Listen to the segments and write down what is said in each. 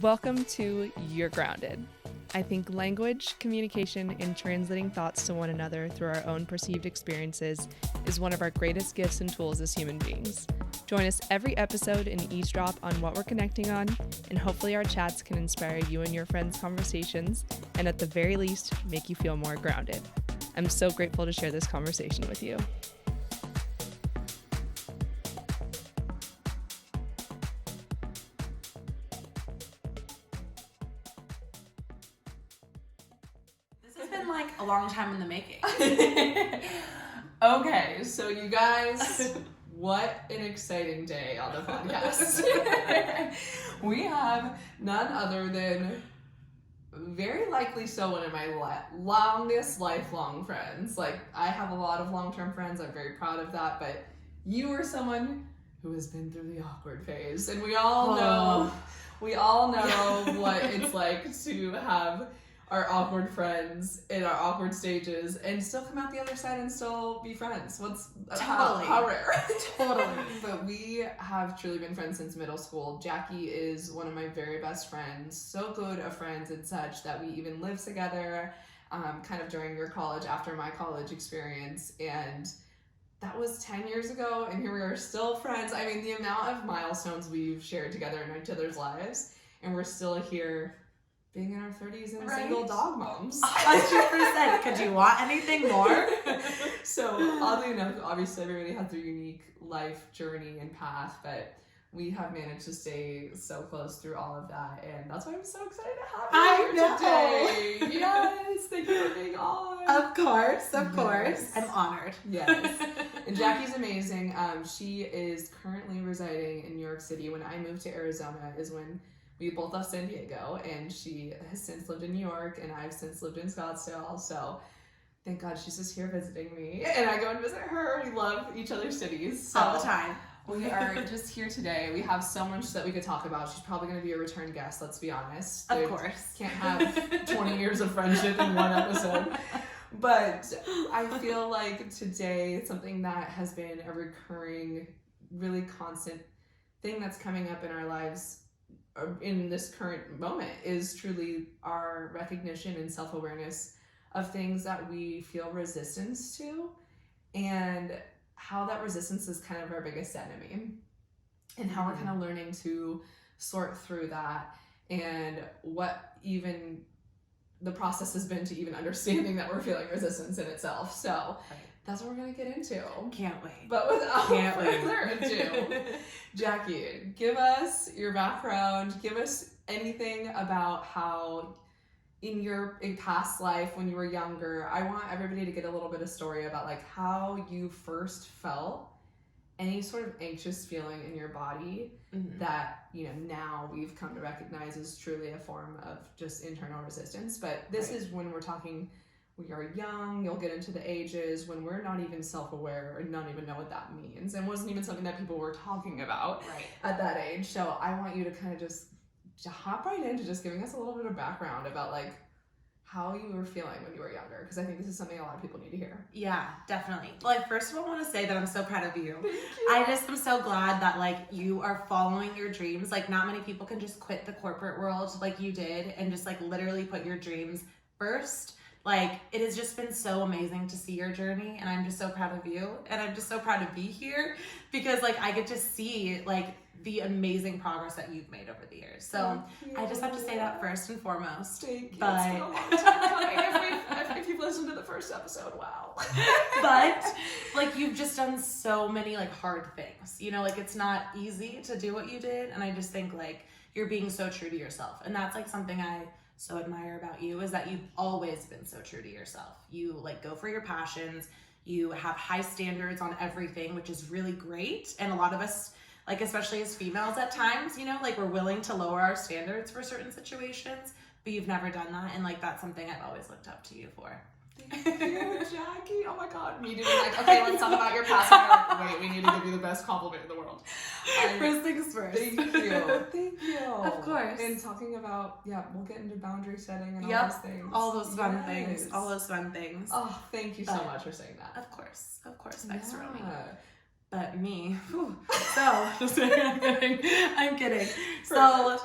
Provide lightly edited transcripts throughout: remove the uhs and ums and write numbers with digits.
Welcome to You're Grounded. I think language, communication, and translating thoughts to one another through our own perceived experiences is one of our greatest gifts and tools as human beings. Join us every episode and eavesdrop on what we're connecting on, and hopefully our chats can inspire you and your friends' conversations, and at the very least, make you feel more grounded. I'm so grateful to share this conversation with you. A long time in the making. Okay, so you guys, what an exciting day on the podcast. We have none other than, very likely so, one of my longest lifelong friends. Like, I have a lot of long-term friends, I'm very proud of that, but you are someone who has been through the awkward phase, and we all know what it's like to have our awkward friends in our awkward stages and still come out the other side and still be friends. How rare. Totally. But we have truly been friends since middle school. Jackie is one of my very best friends, so good of friends and such that we even lived together kind of during your college, after my college experience, and that was 10 years ago, and here we are still friends. I mean, the amount of milestones we've shared together in each other's lives, and we're still here being in our 30s and single dog moms. 100%. Could you want anything more? So, oddly enough, obviously everybody has their unique life journey and path, but we have managed to stay so close through all of that, and that's why I'm so excited to have you here today. Yes, thank you for being on. Of course. I'm honored. Yes. And Jackie's amazing. She is currently residing in New York City. When I moved to Arizona is when we both left San Diego, and she has since lived in New York, and I've since lived in Scottsdale, so thank God she's just here visiting me, and I go and visit her. We love each other's cities. So all the time. We are just here today. We have so much that we could talk about. She's probably going to be a return guest, let's be honest. Of course. Can't have 20 years of friendship in one episode. But I feel like today, something that has been a recurring, really constant thing that's coming up in our lives in this current moment is truly our recognition and self-awareness of things that we feel resistance to, and how that resistance is kind of our biggest enemy, and how we're kind of learning to sort through that, and what even the process has been to even understanding that we're feeling resistance in itself. So that's what we're going to get into. Can't wait. But without further ado, Jackie, give us your background. Give us anything about how in your past life when you were younger. I want everybody to get a little bit of story about like how you first felt any sort of anxious feeling in your body that, you know, now we've come to recognize is truly a form of just internal resistance. But this is when we're talking, we are young, you'll get into the ages when we're not even self-aware and don't even know what that means, and wasn't even something that people were talking about at that age. So I want you to kind of just hop right into just giving us a little bit of background about like how you were feeling when you were younger, because I think this is something a lot of people need to hear. Yeah, definitely. Well, I first of all want to say that I'm so proud of you. Thank you. I just am so glad that like you are following your dreams. Like, not many people can just quit the corporate world like you did and just like literally put your dreams first. Like, it has just been so amazing to see your journey, and I'm just so proud of you, and I'm just so proud to be here because like I get to see like the amazing progress that you've made over the years. So I just have to say that first and foremost. Thank you. But it's been a long time coming. If you've listened to the first episode, wow. But like, you've just done so many like hard things, you know, like it's not easy to do what you did, and I just think like you're being so true to yourself, and that's like something I so admire about you, is that you've always been so true to yourself. You like go for your passions, you have high standards on everything, which is really great. And a lot of us, like especially as females at times, you know, like we're willing to lower our standards for certain situations, but you've never done that, and like that's something I've always looked up to you for. Thank you, Jackie. Oh my God. Me to be like, okay, let's talk about your past. And like, wait, we need to give you the best compliment in the world. First things first. Thank you. Thank you. Of course. And talking about, we'll get into boundary setting and all those things. All those fun things. All those fun things. Oh, thank you so much for saying that. Of course. Thanks, Romy. But me, so I'm kidding. So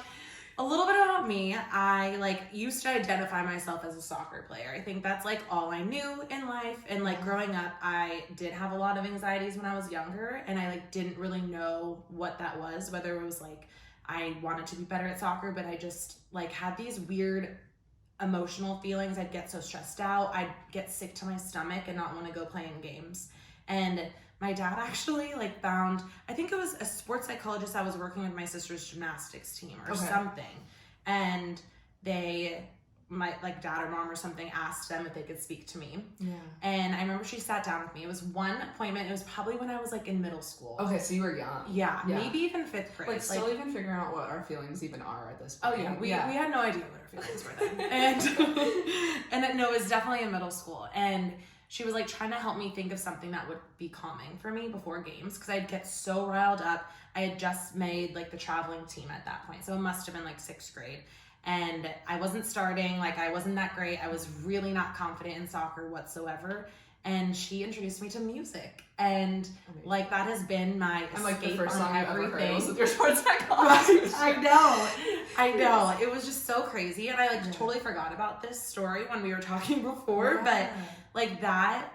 A little bit about me. I used to identify myself as a soccer player. I think that's all I knew in life. And growing up, I did have a lot of anxieties when I was younger, and I didn't really know what that was, whether it was I wanted to be better at soccer, but I just had these weird emotional feelings. I'd get so stressed out. I'd get sick to my stomach and not want to go play in games. And my dad actually found, I think it was a sports psychologist that was working with my sister's gymnastics team or something. And my dad or mom or something asked them if they could speak to me. Yeah. And I remember she sat down with me. It was one appointment. It was probably when I was in middle school. Okay, so you were young. Yeah, maybe even 5th grade. Still even figuring out what our feelings even are at this point. Oh yeah, we had no idea what our feelings were then. And no, it was definitely in middle school. And she was trying to help me think of something that would be calming for me before games, because I'd get so riled up. I had just made the traveling team at that point, so it must have been 6th grade. And I wasn't starting, I wasn't that great. I was really not confident in soccer whatsoever. And she introduced me to music. And that has been my escape the first song on everything. I've ever heard was with your sports psychologist. I know. It was just so crazy. And I totally forgot about this story when we were talking before. Yeah. But that,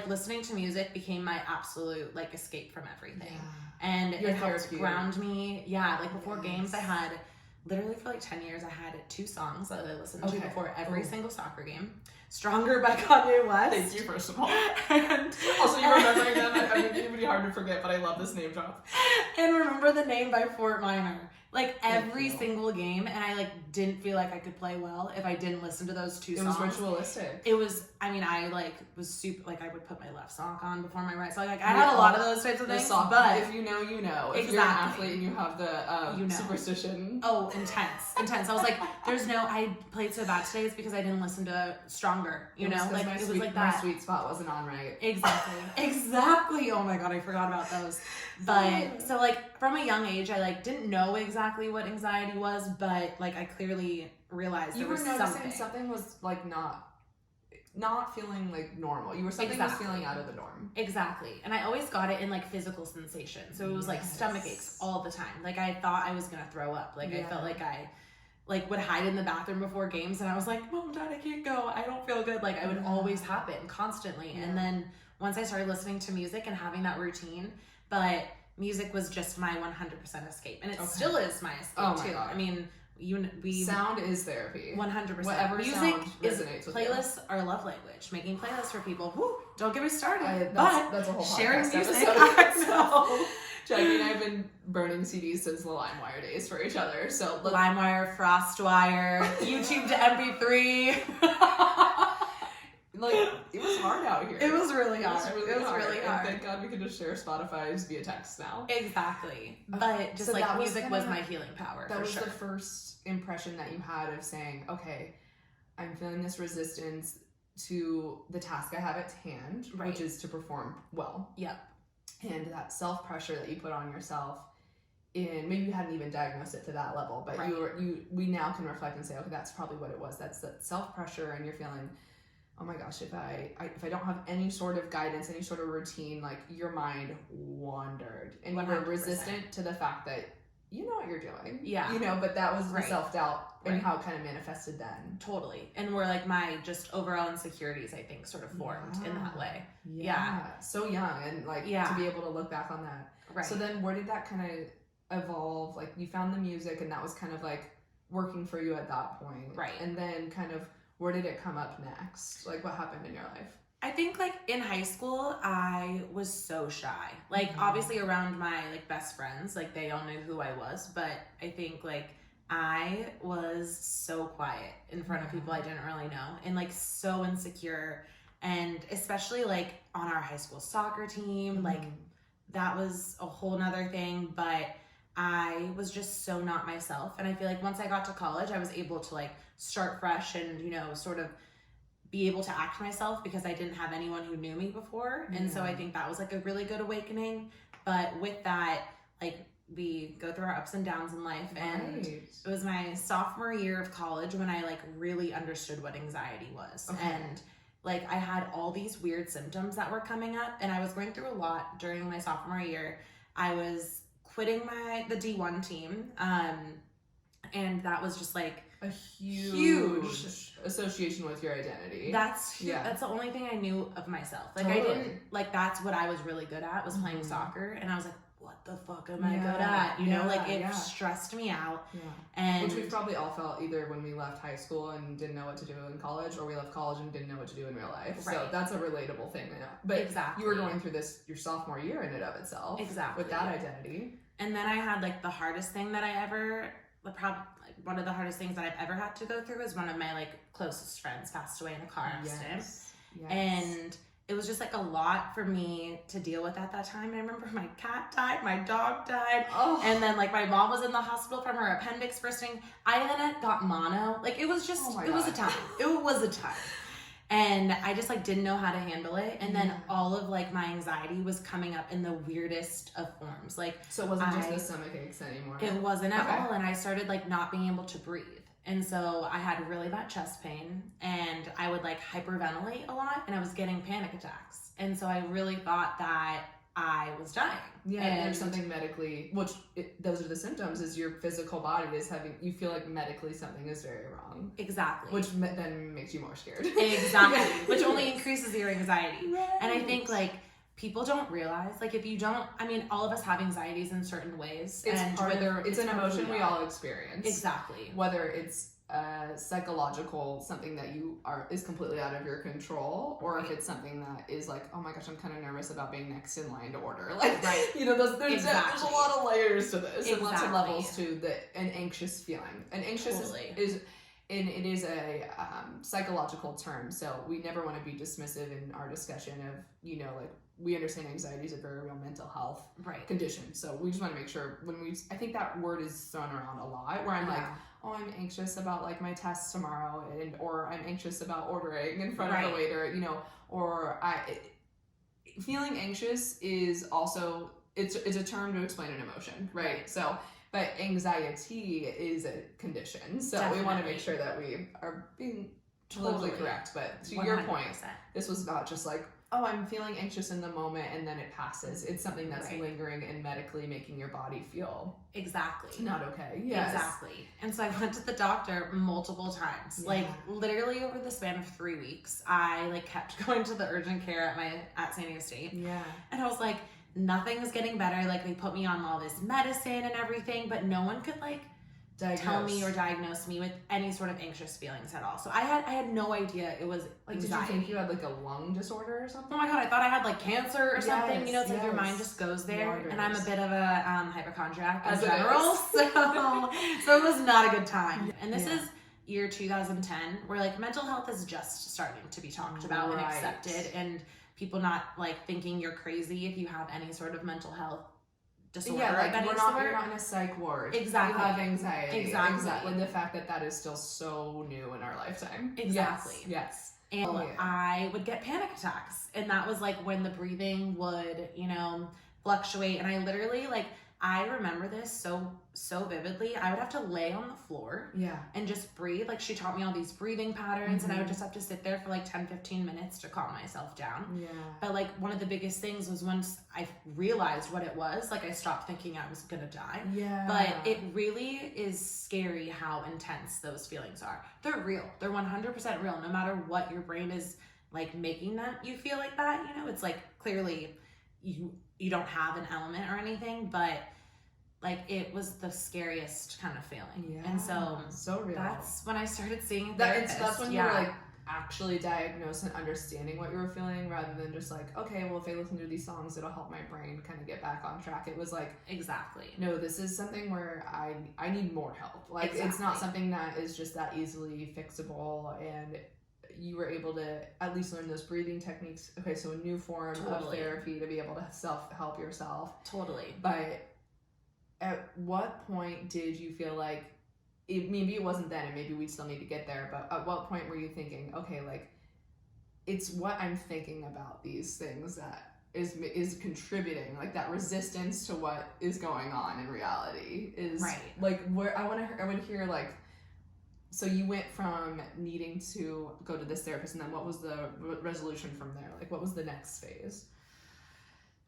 listening to music became my absolute escape from everything. Yeah. And it helped ground me. Yeah, before games I had, literally for 10 years, I had 2 songs that I listened to before every single soccer game. Stronger by Kanye West. Thank you, first of all. And also, you're remembering them. I mean, it would be hard to forget, but I love this name drop. And Remember the Name by Fort Minor. Every single game, and I didn't feel like I could play well if I didn't listen to those 2 songs. It was ritualistic. It was, I was super, I would put my left sock on before my right sock. I had a lot of those types of things, but if you know, you know. If exactly. you're an athlete and you have the superstition. Oh, intense. I was I played so bad today, it's because I didn't listen to Stronger, you know? It was that. My sweet spot wasn't on right. Exactly. Oh my God, I forgot about those. But, so from a young age, I didn't know exactly what anxiety was, but I clearly realized there was something. You were noticing something was not feeling normal. You were something was feeling out of the norm. Exactly. And I always got it in physical sensation. So it was stomach aches all the time. I thought I was gonna throw up. I felt I would hide in the bathroom before games, and I was Mom, Dad, I can't go. I don't feel good. It would always happen constantly. Yeah. And then once I started listening to music and having that routine, but music was just my 100% escape, and it still is my escape too. God. I mean, sound is therapy. 100%. Whatever music sound is resonates with playlists are love language. Making playlists for people. Whew, don't get me started. That's a whole sharing podcast music. episode. I know. Jackie and I have been burning CDs since the LimeWire days for each other. So LimeWire, FrostWire, YouTube to MP3. It was hard out here. It was really hard. It was really hard. And thank God we could just share Spotify's via text now. Exactly. But just music was my healing power. That was the first impression that you had of saying, okay, I'm feeling this resistance to the task I have at hand, which is to perform well. Yep. And that self-pressure that you put on yourself, maybe you hadn't even diagnosed it to that level, but we now can reflect and say, okay, that's probably what it was. That's that self-pressure, and you're feeling, oh my gosh, if I don't have any sort of guidance, any sort of routine, your mind wandered, and 100%. You were resistant to the fact that you know what you're doing. Yeah. But that was the self-doubt and how it kind of manifested then. Totally. And where my just overall insecurities, I think, sort of formed in that way. Yeah. So young, and to be able to look back on that. Right. So then where did that kind of evolve? You found the music, and that was kind of working for you at that point. Right. And then kind of where did it come up next? What happened in your life? I think in high school, I was so shy. Obviously around my best friends, they all knew who I was, but I think I was so quiet in front of people I didn't really know, and so insecure. And especially on our high school soccer team, that was a whole nother thing, but I was just so not myself. And I feel once I got to college, I was able to start fresh and, sort of be able to act myself, because I didn't have anyone who knew me before. And so I think that was a really good awakening. But with that, we go through our ups and downs in life. And it was my sophomore year of college when I really understood what anxiety was. Okay. And I had all these weird symptoms that were coming up, and I was going through a lot during my sophomore year. I was quitting the D1 team. And that was just like a huge association with your identity. That's the only thing I knew of myself. Like I didn't, like that's what I was really good at, was playing soccer. And I was like, what the fuck am I good at? You know, like it stressed me out. Yeah. And which we probably all felt either when we left high school and didn't know what to do in college, or we left college and didn't know what to do in real life. Right. So that's a relatable thing. But you were going through this your sophomore year in and of itself. Exactly. With that identity. And then I had like the hardest thing that I ever, one of the hardest things that I've ever had to go through is one of my like closest friends passed away in a car accident. Yes. And it was just like a lot for me to deal with at that time. I remember my cat died, my dog died, and then like my mom was in the hospital from her appendix bursting. I then got mono. Like it was just, it was a time. It was a time. And I just like didn't know how to handle it. And then all of like my anxiety was coming up in the weirdest of forms. Like, so it wasn't just the stomach aches anymore. It wasn't at all. And I started like not being able to breathe. And so I had really bad chest pain, and I would like hyperventilate a lot, and I was getting panic attacks. And so I really thought that I was dying. Yeah, and there's something medically, those are the symptoms, is your physical body is having, you feel like medically something is very wrong. Exactly. Which then makes you more scared. Exactly. Which only increases your anxiety. Right. And I think like people don't realize, like if you don't, I mean, all of us have anxieties in certain ways. It's an emotion we all experience. Exactly. Whether it's psychological, something that is completely out of your control, or if it's something that is like, oh my gosh, I'm kind of nervous about being next in line to order. Like, you know, there's a lot of layers to this and lots of levels to an anxious feeling. And anxious is and it is a psychological term, so we never want to be dismissive in our discussion of, you know, like, we understand anxiety is a very real mental health condition. So we just want to make sure I think that word is thrown around a lot, where I'm like, oh, I'm anxious about like my test tomorrow, or I'm anxious about ordering in front of the waiter, you know, or feeling anxious is also, it's a term to explain an emotion, right? So, but anxiety is a condition. So we want to make sure that we are being totally correct. But to 100%. Your point, this was not just like, oh, I'm feeling anxious in the moment and then it passes. It's something that's lingering and medically making your body feel not okay. Yes. Exactly. And so I went to the doctor multiple times. Yeah. Like literally over the span of 3 weeks, I like kept going to the urgent care at San Diego State. Yeah. And I was like, nothing is getting better. Like they put me on all this medicine and everything, but no one could like tell me or diagnose me with any sort of anxious feelings at all. So I had no idea it was anxiety. Did you think you had like a lung disorder or something? Oh my god, I thought I had like cancer or something. You know, it's like your mind just goes there. And I'm a bit of a hypochondriac in general. So it was not a good time. And this is year 2010, where like mental health is just starting to be talked about and accepted, and people not like thinking you're crazy if you have any sort of mental health disorder. Yeah, like you're not in a psych ward. Exactly. You have anxiety. Exactly. The fact that is still so new in our lifetime. Exactly. Yes. And I would get panic attacks, and that was like when the breathing would, you know, fluctuate. And I literally I remember this so vividly. I would have to lay on the floor and just breathe. Like she taught me all these breathing patterns, and I would just have to sit there for like 10-15 minutes to calm myself down. Yeah. But like one of the biggest things was once I realized what it was, like I stopped thinking I was gonna die. Yeah. But it really is scary how intense those feelings are. They're real. They're 100% real. No matter what your brain is like making that you feel like that, you know, it's like clearly you don't have an element or anything, but like it was the scariest kind of feeling. Yeah. And so real. That's when I started seeing therapists. That's when you were like actually diagnosed and understanding what you were feeling, rather than just like, okay, well, if I listen to these songs, it'll help my brain kind of get back on track. It was like, no, this is something where I need more help. Like it's not something that is just that easily fixable, and you were able to at least learn those breathing techniques. Okay, so a new form of therapy to be able to self-help yourself. Totally. But at what point did you feel like, maybe it wasn't then, and maybe we still need to get there, but at what point were you thinking, okay, like, it's what I'm thinking about these things that is contributing, like that resistance to what is going on in reality is like, where I would hear like, so you went from needing to go to this therapist, and then what was the resolution from there? Like, what was the next phase?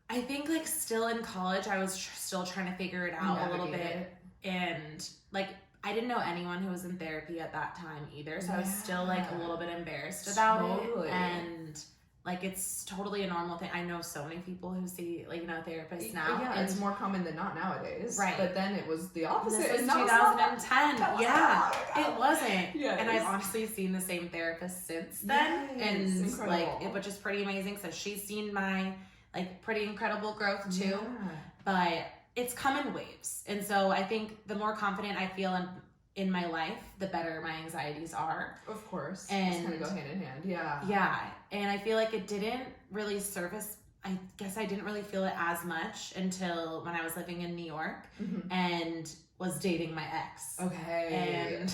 I think like still in college, I was still trying to figure it out a little bit. And like, I didn't know anyone who was in therapy at that time either, so I was still like a little bit embarrassed about it. And like, it's totally a normal thing. I know so many people who see, like, therapists now. Yeah, it's more common than not nowadays. Right. But then it was the opposite. This was and 2010. Yeah. It wasn't. Yes. And I've honestly seen the same therapist since then. Yes. And Incredible. which is pretty amazing. So she's seen my like pretty incredible growth too. Yeah. But it's come in waves. And so I think the more confident I feel in my life, the better my anxieties are. Of course. And it's kind of go hand in hand. Yeah. Yeah. And I feel like it didn't really surface. I guess I didn't really feel it as much until when I was living in New York and was dating my ex. Okay.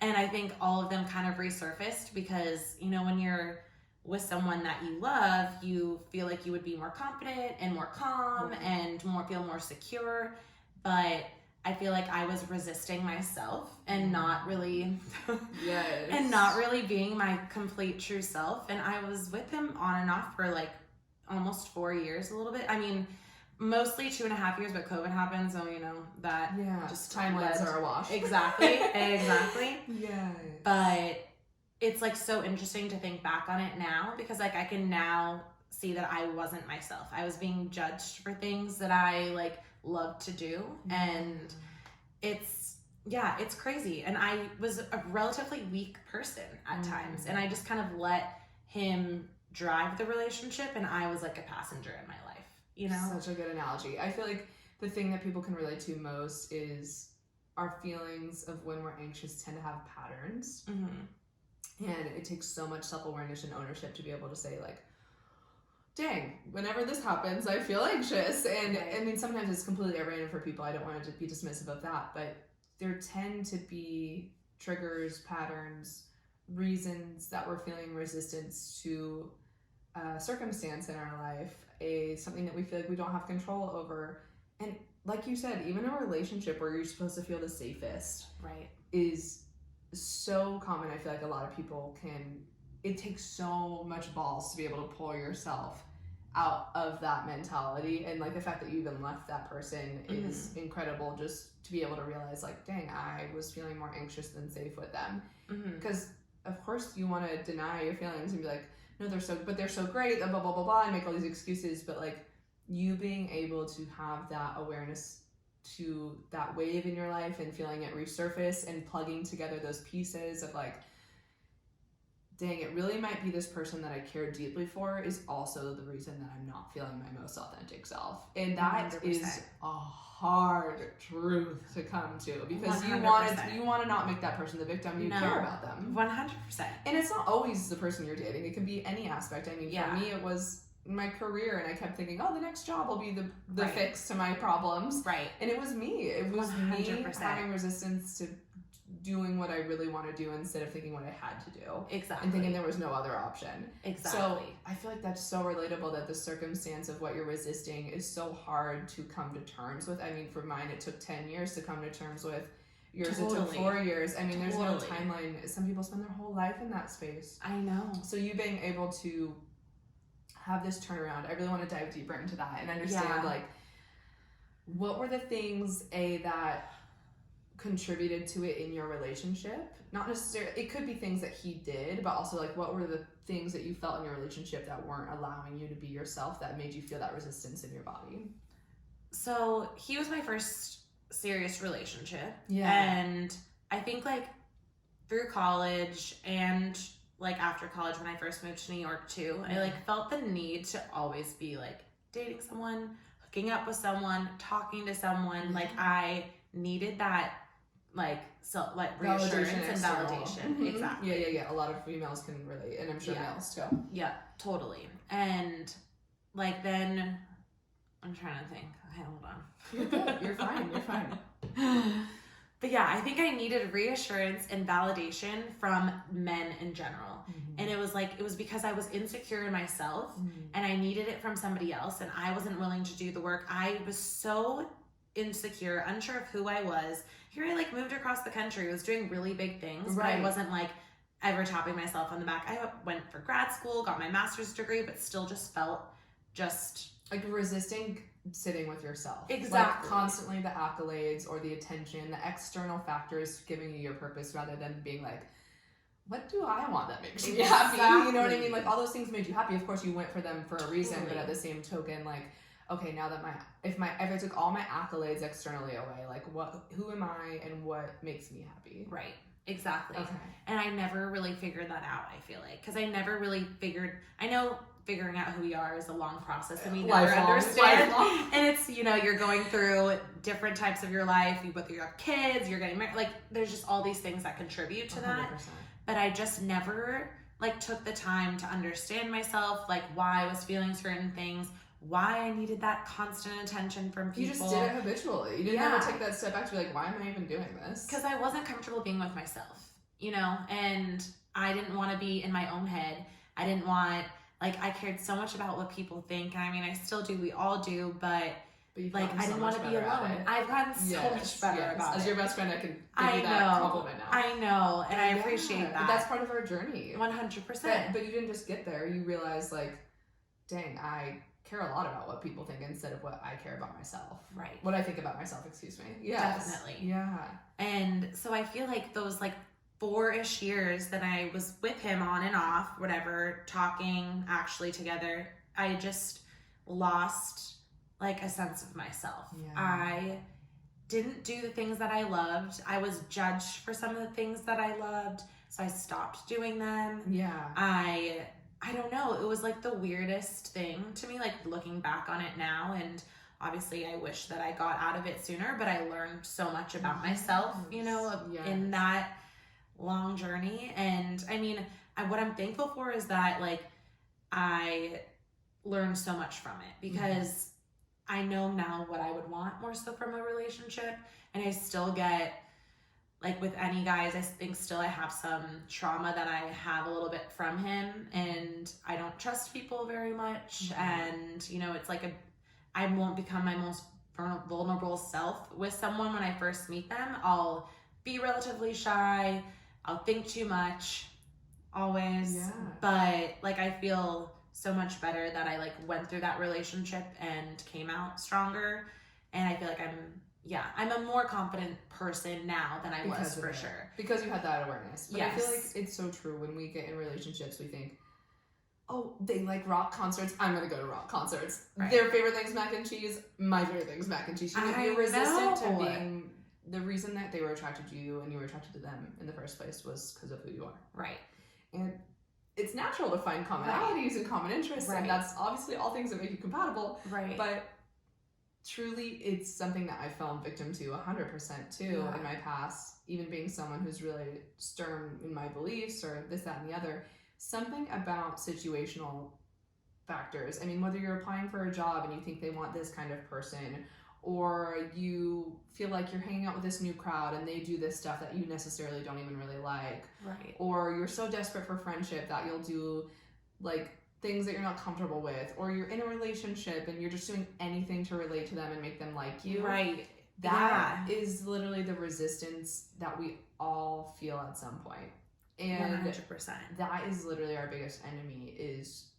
And I think all of them kind of resurfaced because, when you're with someone that you love, you feel like you would be more confident and more calm and feel more secure. But I feel like I was resisting myself and not really and not really being my complete true self. And I was with him on and off for like almost 4 years, a little bit. I mean, mostly 2.5 years, but COVID happened, so that just timelines are awash. Exactly. Yeah. But it's like so interesting to think back on it now because like I can now see that I wasn't myself. I was being judged for things that I like loved to do, and it's crazy. And I was a relatively weak person at times, and I just kind of let him drive the relationship, and I was like a passenger in my life. Such a good analogy. I feel like the thing that people can relate to most is our feelings of when we're anxious tend to have patterns, and it takes so much self-awareness and ownership to be able to say like, dang, whenever this happens, I feel anxious. And I mean, sometimes it's completely random for people. I don't want to be dismissive of that, but there tend to be triggers, patterns, reasons that we're feeling resistance to a circumstance in our life, something that we feel like we don't have control over. And like you said, even a relationship where you're supposed to feel the safest is so common. I feel like a lot of people it takes so much balls to be able to pull yourself out of that mentality. And like the fact that you even left that person is incredible, just to be able to realize like, dang, I was feeling more anxious than safe with them. Because of course you want to deny your feelings and be like, no, they're so great, blah, blah, blah, blah, and make all these excuses. But like you being able to have that awareness to that wave in your life and feeling it resurface and plugging together those pieces of like, dang, it really might be this person that I care deeply for is also the reason that I'm not feeling my most authentic self. And that 100%. Is a hard truth to come to because 100%. you want to not make that person the victim. You care about them. 100%. And it's not always the person you're dating. It can be any aspect. I mean, for me, it was my career, and I kept thinking, oh, the next job will be the fix to my problems. Right. And it was me. It was 100%. Me having resistance to doing what I really want to do instead of thinking what I had to do. Exactly. And thinking there was no other option. Exactly. So I feel like that's so relatable that the circumstance of what you're resisting is so hard to come to terms with. I mean, for mine, it took 10 years to come to terms with. Yours, it took 4 years. I mean, there's no timeline. Some people spend their whole life in that space. I know. So you being able to have this turnaround, I really want to dive deeper into that and understand like, what were the things, that contributed to it in your relationship? Not necessarily, it could be things that he did, but also like what were the things that you felt in your relationship that weren't allowing you to be yourself, that made you feel that resistance in your body? So he was my first serious relationship. And I think like through college and like after college when I first moved to New York too, I like felt the need to always be like dating someone, hooking up with someone, talking to someone. Like I needed that reassurance and validation. Exactly. Yeah. A lot of females can relate, and I'm sure males too. Yeah, totally. And like then I'm trying to think. Okay, hold on. You're fine. But yeah, I think I needed reassurance and validation from men in general. And it was because I was insecure in myself and I needed it from somebody else, and I wasn't willing to do the work. I was so insecure, unsure of who I was. Here I moved across the country, was doing really big things, but I wasn't ever tapping myself on the back. I went for grad school, got my master's degree, but still just felt like resisting sitting with yourself. Exactly. Like constantly the accolades or the attention, the external factors giving you your purpose rather than being like, what do I want that makes me happy? You know what I mean? Like all those things made you happy. Of course you went for them for a reason, but at the same token, like, okay, now that if I took all my accolades externally away, like who am I and what makes me happy? Right. Exactly. Okay. And I never really figured that out, I feel like. Because I never really I know figuring out who we are is a long process and we never understand. Lifelong. And it's, you're going through different types of your life. Whether you have kids, you're getting married. Like, there's just all these things that contribute to 100%. that. But I just never, like, took the time to understand myself, like, why I was feeling certain things, why I needed that constant attention from people. You just did it habitually. You didn't ever take that step back to be like, why am I even doing this? Because I wasn't comfortable being with myself, and I didn't want to be in my own head. I didn't want, like, I cared so much about what people think. And I mean, I still do. We all do. But like, I didn't want to be alone. I've gotten so much better about it. As your best friend, I can give you that compliment now. I know. And I appreciate that. But that's part of our journey. 100%. But you didn't just get there. You realized, like, dang, I care a lot about what people think instead of what I care about myself. Right. What I think about myself, excuse me. Yes. Definitely. Yeah. And so I feel like those, like, 4-ish years that I was with him on and off, whatever, talking actually together, I just lost, like, a sense of myself. Yeah. I didn't do the things that I loved. I was judged for some of the things that I loved, so I stopped doing them. Yeah. I don't know. It was like the weirdest thing to me, like looking back on it now. And obviously I wish that I got out of it sooner, but I learned so much about myself, in that long journey. And I mean, what I'm thankful for is that, like, I learned so much from it because I know now what I would want more so from a relationship. And I still get, like, with any guys, I think still I have some trauma that I have a little bit from him, and I don't trust people very much. And, it's like I won't become my most vulnerable self with someone when I first meet them. I'll be relatively shy. I'll think too much, always. Yeah. But, like, I feel so much better that I, like, went through that relationship and came out stronger. And I feel like I'm a more confident person now than I was for sure. Because you had that awareness. But yes. I feel like it's so true. When we get in relationships, we think, oh, they like rock concerts, I'm going to go to rock concerts. Right. Their favorite thing's mac and cheese, my favorite thing's mac and cheese. You're resistant to being, the reason that they were attracted to you and you were attracted to them in the first place was because of who you are. Right. And it's natural to find commonalities and common interests, and that's obviously all things that make you compatible. Right. But truly, it's something that I fell victim to 100% too in my past, even being someone who's really stern in my beliefs or this, that, and the other. Something about situational factors. I mean, whether you're applying for a job and you think they want this kind of person, or you feel like you're hanging out with this new crowd and they do this stuff that you necessarily don't even really like. Right. Or you're so desperate for friendship that you'll do, like, things that you're not comfortable with, or you're in a relationship and you're just doing anything to relate to them and make them like you. Right. That is literally the resistance that we all feel at some point. And 100%. That is literally our biggest enemy, is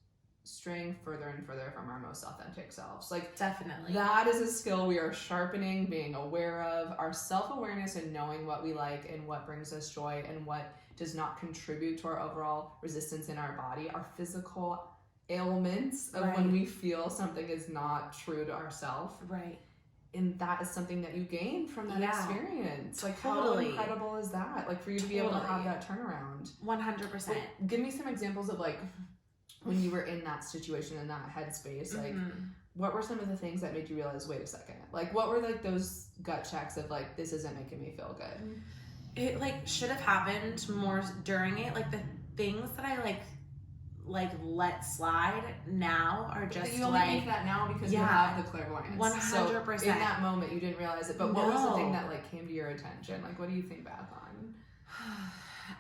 straying further and further from our most authentic selves. Like, definitely. That is a skill we are sharpening, being aware of, our self-awareness and knowing what we like and what brings us joy and what does not contribute to our overall resistance in our body, our physical ailments of when we feel something is not true to ourselves. Right. And that is something that you gain from that experience. Like, how incredible is that? Like, for you to be able to have that turnaround. 100%. Like, give me some examples of, like, when you were in that situation, in that headspace, like, what were some of the things that made you realize, wait a second? Like, what were, like, those gut checks of, like, this isn't making me feel good? It, like, should have happened more during it. Like, the things that I, like let slide now are just, you only think that now because you have the clairvoyance. 100%. So in that moment you didn't realize it, but what was the thing that, like, came to your attention? Like, what do you think back on?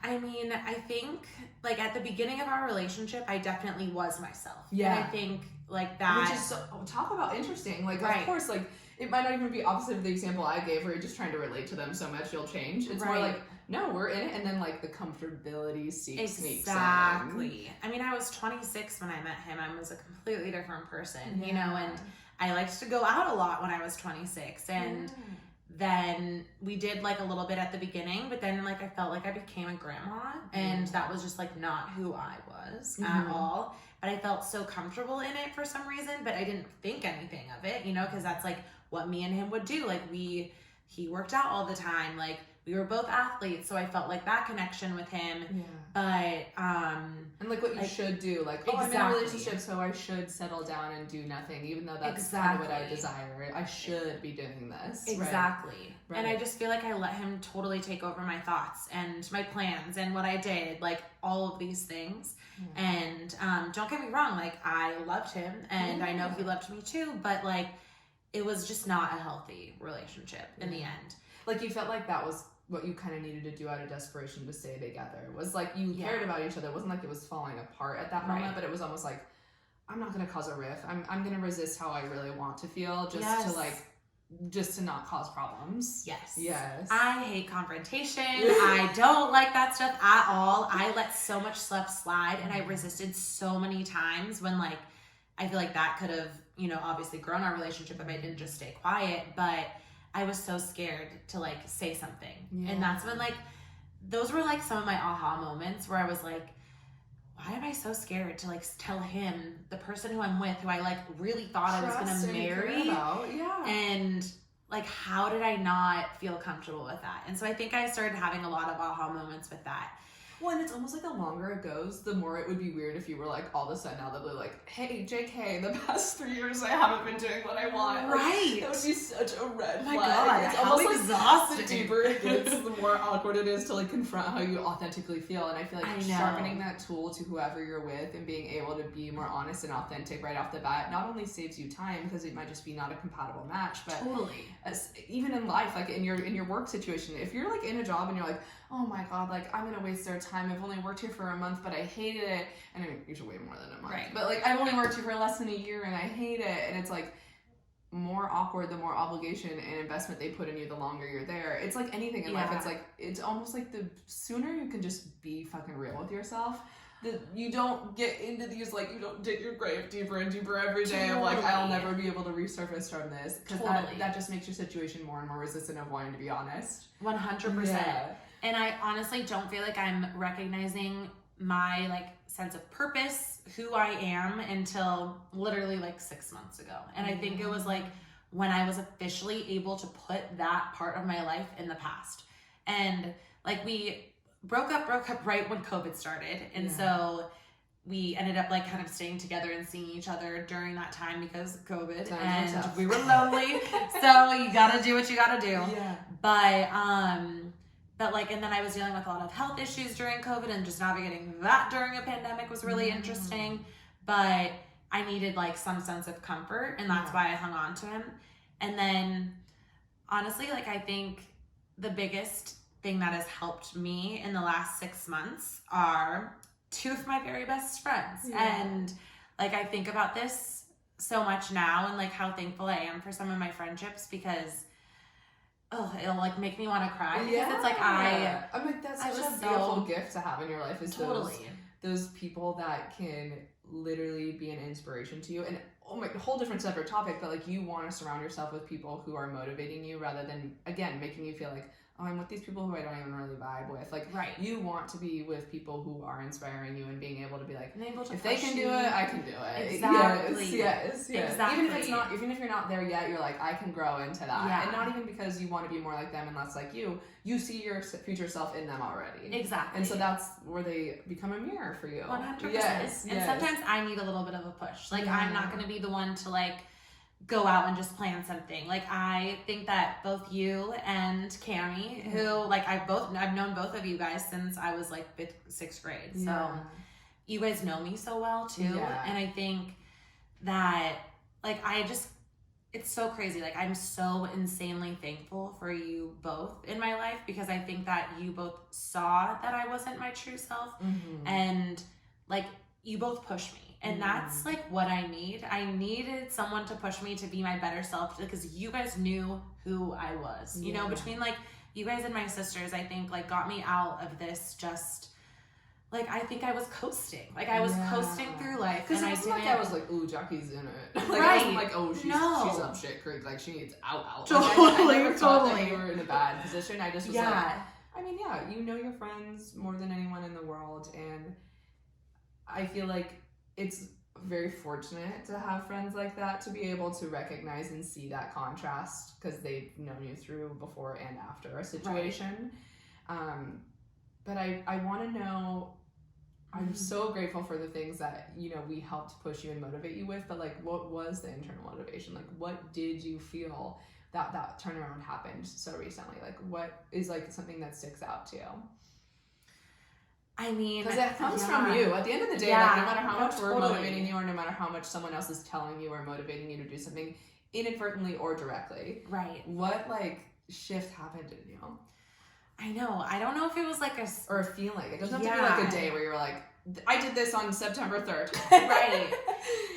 I mean, I think, like, at the beginning of our relationship, I definitely was myself. Yeah. And I think, like, that. Which is talk about interesting. Like, of course, like, it might not even be opposite of the example I gave where you're just trying to relate to them so much you'll change. It's more like, no, we're in it, and then, like, the comfortability sneaks in. Exactly. I mean, I was 26 when I met him. I was a completely different person, you know, and I liked to go out a lot when I was 26, and then we did like a little bit at the beginning, but then like I felt like I became a grandma, and that was just like not who I was at all. But I felt so comfortable in it for some reason, but I didn't think anything of it, you know, because that's like what me and him would do. Like he worked out all the time, like we were both athletes, so I felt like that connection with him. But and like what you should do, like, oh, I'm in a relationship, so I should settle down and do nothing, even though that's kind of what I desire. I should be doing this. Exactly. Right. And I just feel like I let him totally take over my thoughts and my plans and what I did, like all of these things. And don't get me wrong, like I loved him, and I know he loved me too, but like it was just not a healthy relationship in the end. Like you felt like that was what you kind of needed to do out of desperation to stay together. Was like you cared about each other. It wasn't like it was falling apart at that moment, but it was almost like, I'm not going to cause a rift. I'm going to resist how I really want to feel just to not cause problems. Yes. I hate confrontation. I don't like that stuff at all. I let so much stuff slide, and I resisted so many times when like, I feel like that could have, you know, obviously grown our relationship if I didn't just stay quiet, but I was so scared to like say something. And that's when like, those were like some of my aha moments where I was like, why am I so scared to like tell him, the person who I'm with, who I like really thought I was going to marry? And like, how did I not feel comfortable with that? And so I think I started having a lot of aha moments with that. Well, and it's almost like the longer it goes, the more it would be weird if you were like, all of a sudden now they'll be like, hey, JK, the past 3 years I haven't been doing what I want. Right. Like, that would be such a red flag. Oh my God, it's how almost exhausting. Like the deeper it gets, the more awkward it is to like confront how you authentically feel. And I feel like sharpening that tool to whoever you're with and being able to be more honest and authentic right off the bat not only saves you time, because it might just be not a compatible match, but even in life, like in your work situation, if you're like in a job and you're like, oh my God, like I'm gonna waste their time. I've only worked here for a month, but I hated it. And I mean, usually way more than a month. Right. But like I've only worked here for less than a year and I hate it. And it's like more awkward the more obligation and investment they put in you the longer you're there. It's like anything in life. It's like, it's almost like the sooner you can just be fucking real with yourself, that you don't get into these, like, you don't dig your grave deeper and deeper every day of like, I'll never be able to resurface from this. Because that just makes your situation more and more resistant of wanting to be honest. 100%. And I honestly don't feel like I'm recognizing my like sense of purpose, who I am, until literally like 6 months ago. And I think it was like when I was officially able to put that part of my life in the past. And like we broke up right when COVID started. And so we ended up like kind of staying together and seeing each other during that time because COVID, and we were lonely. So you gotta do what you gotta do. But like, and then I was dealing with a lot of health issues during COVID, and just navigating that during a pandemic was really interesting. But I needed like some sense of comfort, and that's why I hung on to him. And then honestly, like I think the biggest thing that has helped me in the last 6 months are two of my very best friends. And like, I think about this so much now, and like how thankful I am for some of my friendships, because it'll like make me want to cry, because it's like I'm like, that's such a beautiful gift to have in your life, is those people that can literally be an inspiration to you. And oh my, whole different separate topic, but like you want to surround yourself with people who are motivating you rather than, again, making you feel like, oh, I'm with these people who I don't even really vibe with. Like, you want to be with people who are inspiring you and being able to be like, if they can do it, I can do it. Exactly. Yes. Even if you're not there yet, you're like, I can grow into that. And not even because you want to be more like them and less like you see your future self in them already. Exactly. And so that's where they become a mirror for you. 100%. And sometimes I need a little bit of a push. Like, I'm not going to be the one to like go out and just plan something. Like, I think that both you and Cammie, who like I've known both of you guys since I was like 5th, 6th grade. So you guys know me so well too. And I think that like it's so crazy. Like, I'm so insanely thankful for you both in my life, because I think that you both saw that I wasn't my true self, and like you both pushed me. And that's like what I need. I needed someone to push me to be my better self, because you guys knew who I was. You know, between like you guys and my sisters, I think like got me out of this just like, I think I was coasting. Like, I was coasting through life. Because it wasn't like I was like, ooh, Jackie's in it. Like, I wasn't like, oh, she's up shit creek. Like, she needs out. Totally, I never thought that you were in a bad position. I just was like, I mean, you know your friends more than anyone in the world. And I feel like it's very fortunate to have friends like that, to be able to recognize and see that contrast, because they've known you through before and after a situation. But I want to know, I'm so grateful for the things that, you know, we helped push you and motivate you with, but like, what was the internal motivation? Like, what did you feel that turnaround happened so recently? Like, what is like something that sticks out to you? I mean, because it comes from you at the end of the day. Like, no matter how much we're motivating you, or no matter how much someone else is telling you or motivating you to do something, inadvertently or directly, what like shift happened in you? I know. I don't know if it was like or a feeling. It doesn't have to be like a day where you're like, I did this on September 3rd. Right.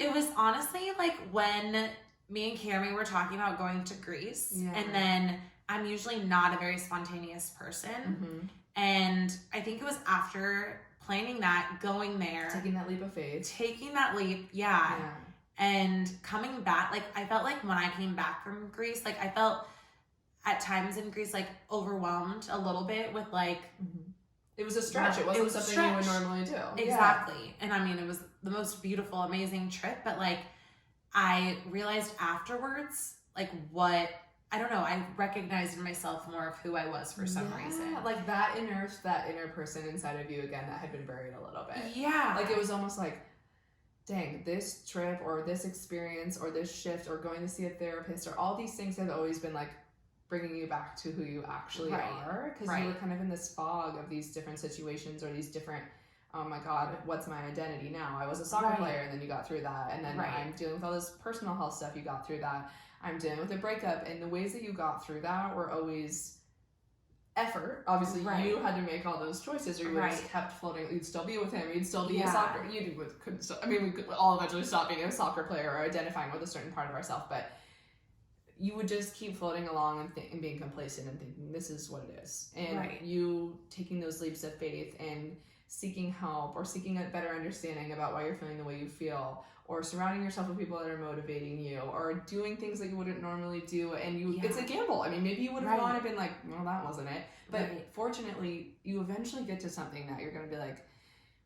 It was honestly like when me and Cami were talking about going to Greece, and then I'm usually not a very spontaneous person. And I think it was after planning that, going there, taking that leap of faith, and coming back. Like, I felt like when I came back from Greece, like, I felt at times in Greece like overwhelmed a little bit with like, it was a stretch. It wasn't something you would normally do. Exactly. And I mean, it was the most beautiful, amazing trip, but like, I realized afterwards, like, what, I don't know, I recognized in myself more of who I was for some reason. Like that inner person inside of you again that had been buried a little bit. Like, it was almost like, dang, this trip or this experience or this shift or going to see a therapist or all these things have always been like bringing you back to who you actually are. Because you were kind of in this fog of these different situations or these different, oh my God, what's my identity now? I was a soccer player, and then you got through that. And then I'm dealing with all this personal health stuff. You got through that. I'm dealing with a breakup. And the ways that you got through that were always effort. Obviously, you had to make all those choices, or you would have just kept floating. You'd still be with him. You'd still be a soccer. Couldn't still, I mean, we could all eventually stop being a soccer player or identifying with a certain part of ourselves, but you would just keep floating along and being complacent and thinking, this is what it is. And you taking those leaps of faith and seeking help or seeking a better understanding about why you're feeling the way you feel, or surrounding yourself with people that are motivating you, or doing things that you wouldn't normally do. And it's a gamble. I mean, maybe you would have gone and been like, well, that wasn't it. But fortunately, you eventually get to something that you're going to be like,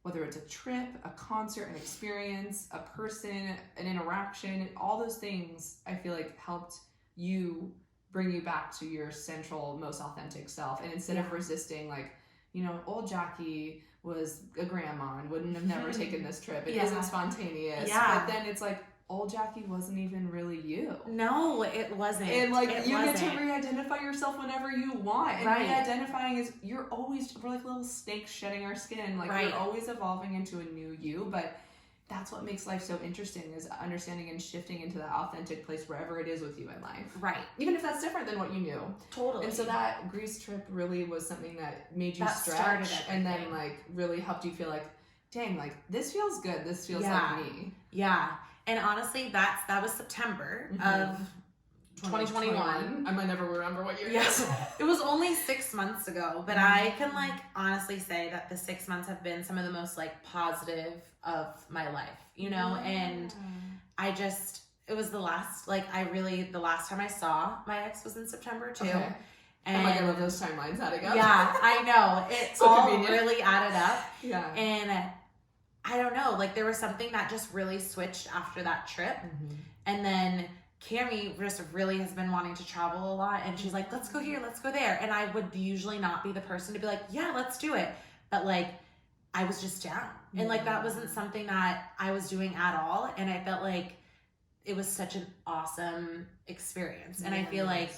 whether it's a trip, a concert, an experience, a person, an interaction, all those things, I feel like helped you bring you back to your central, most authentic self. And instead of resisting, like, you know, old Jackie was a grandma and wouldn't have never taken this trip. It isn't spontaneous. But then it's like, old Jackie wasn't even really you. No, it wasn't. And like, get to re-identify yourself whenever you want. And re-identifying is, we're like little snakes shedding our skin. Like, you're always evolving into a new you. But that's what makes life so interesting, is understanding and shifting into that authentic place wherever it is with you in life. Even if that's different than what you knew. Totally. And so that Greece trip really was something that made you stretch, and then like really helped you feel like, dang, like this feels good. This feels like me. And honestly, that was September of 2021. I might never remember what year. It was only 6 months ago, but I can like honestly say that the 6 months have been some of the most like positive of my life, you know. And I just, it was the last time I saw my ex was in September too. And I'm like, I love those timelines adding up. I know, it so all convenient. Really added up. And I don't know, like there was something that just really switched after that trip. And then Cami just really has been wanting to travel a lot, and she's like, let's go here, let's go there. And I would usually not be the person to be like, yeah, let's do it. But like, I was just down. And like, that wasn't something that I was doing at all. And I felt like it was such an awesome experience. And I feel like,